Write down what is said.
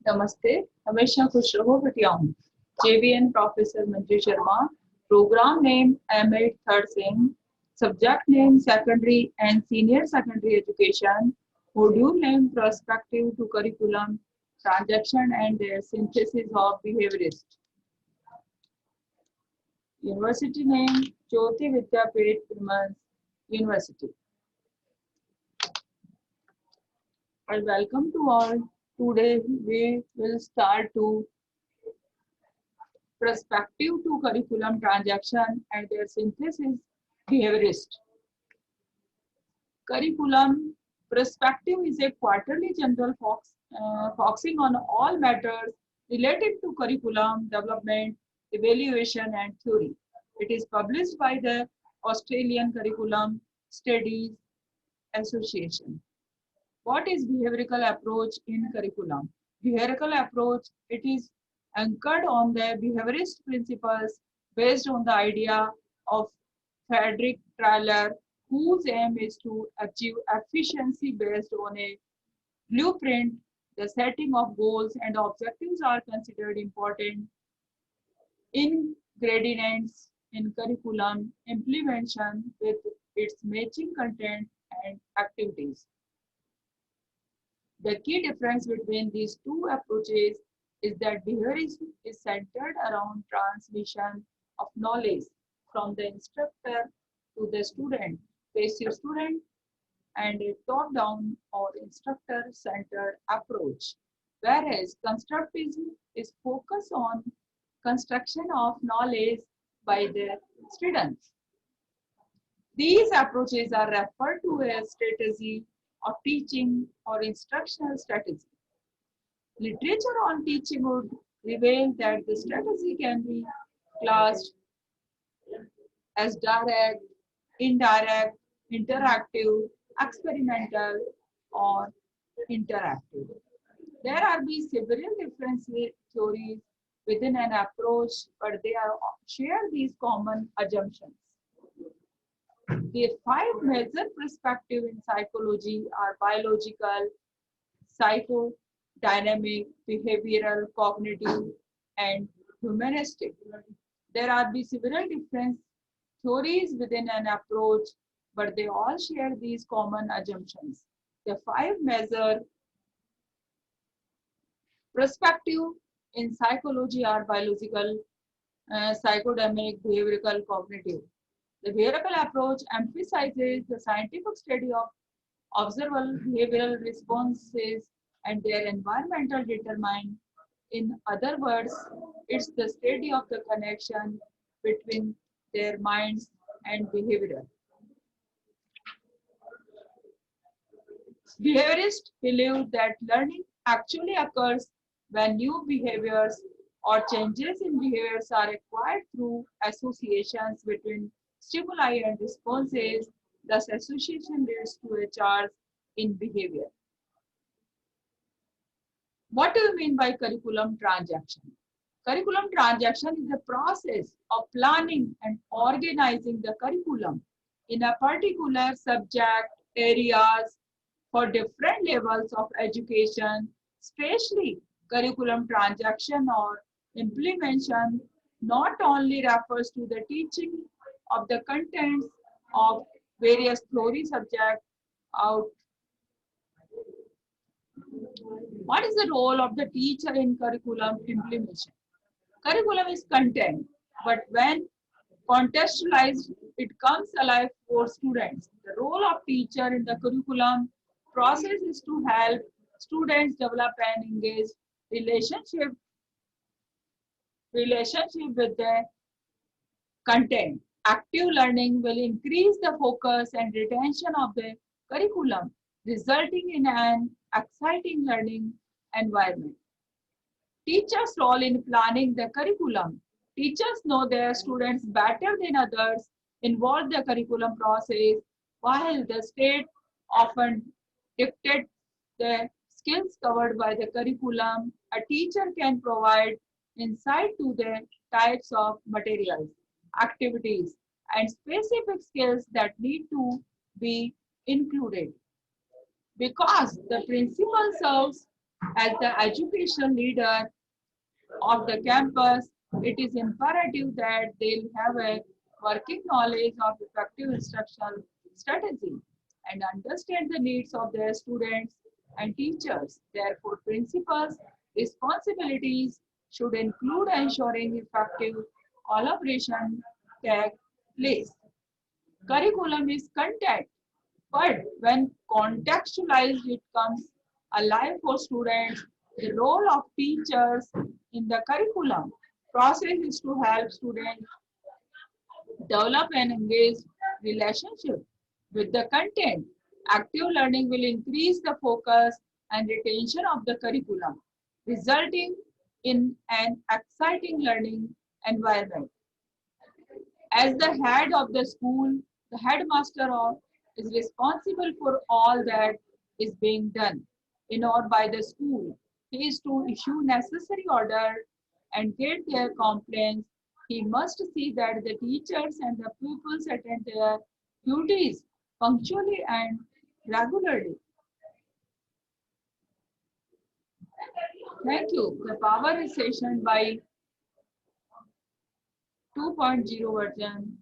नमस्ते, हमेशा खुश रहो बिटियाओं। JVN professor Manju Sharma, programme name MEd third सिंह, subject name secondary and senior secondary education, module name perspective to curriculum, transaction and their synthesis of behaviorist, university name Jyoti Vidyapeeth Women's University. I welcome to all. Today we will start to perspective to curriculum transaction and their synthesis behaviorist. Curriculum perspective is a quarterly general focusing on all matters related to curriculum development, evaluation, and theory. It is published by the Australian Curriculum Studies Association. What is behavioral approach in curriculum? Behavioral approach, it is anchored on the behaviorist principles based on the idea of Frederick Taylor, whose aim is to achieve efficiency based on a blueprint. The setting of goals and objectives are considered important ingredients in curriculum implementation with its matching content and activities. The key difference between these two approaches is that behaviorism is centered around transmission of knowledge from the instructor to the student, passive student, and a top-down or instructor-centered approach. Whereas constructivism is focused on construction of knowledge by the students. These approaches are referred to as strategy of teaching or instructional strategy. Literature on teaching would reveal that the strategy can be classed as direct, indirect, interactive, experimental, or interactive. There are be several different theories within an approach, but they are share these common assumptions. The five major perspectives in psychology are biological, psychodynamic, behavioral, cognitive, and humanistic. There are be several different theories within an approach, but they all share these common assumptions. The five major perspectives in psychology are biological, psychodynamic, behavioral, cognitive. The behavioral approach emphasizes the scientific study of observable behavioral responses and their environmental determine. In other words, it's the study of the connection between their minds and behavior. Behaviorists believe that learning actually occurs when new behaviors or changes in behaviors are acquired through associations between stimuli and responses. Thus, association leads to a change in behavior. What do you mean by curriculum transaction? Curriculum transaction is the process of planning and organizing the curriculum in a particular subject areas for different levels of education, especially curriculum transaction or implementation not only refers to the teaching of the contents of various theory subjects out. What is the role of the teacher in curriculum implementation? Curriculum is content, but when contextualized, it comes alive for students. The role of teacher in the curriculum process is to help students develop an engaged relationship relationship with the content. Active learning will increase the focus and retention of the curriculum, resulting in an exciting learning environment. Teachers' role in planning the curriculum. Teachers know their students better than others, involve the curriculum process, while the state often dictates the skills covered by the curriculum. A teacher can provide insight to the types of materials, activities, and specific skills that need to be included. Because the principal serves As the educational leader of the campus, it is imperative that they'll have a working knowledge of effective instructional strategy and understand the needs of their students and teachers. Therefore, principals' responsibilities should include ensuring effective collaboration take place. Curriculum is content, but when contextualized, it comes alive for students. The role of teachers in the curriculum process is to help students develop an engaged relationship with the content. Active learning will increase the focus and retention of the curriculum, resulting in an exciting learning environment. As the head of the school, the headmaster is responsible for all that is being done in or by the school. He is to issue necessary order and get their complaints. He must see that the teachers and the pupils attend their duties punctually and regularly. Thank you. The power is session by 2.0 version.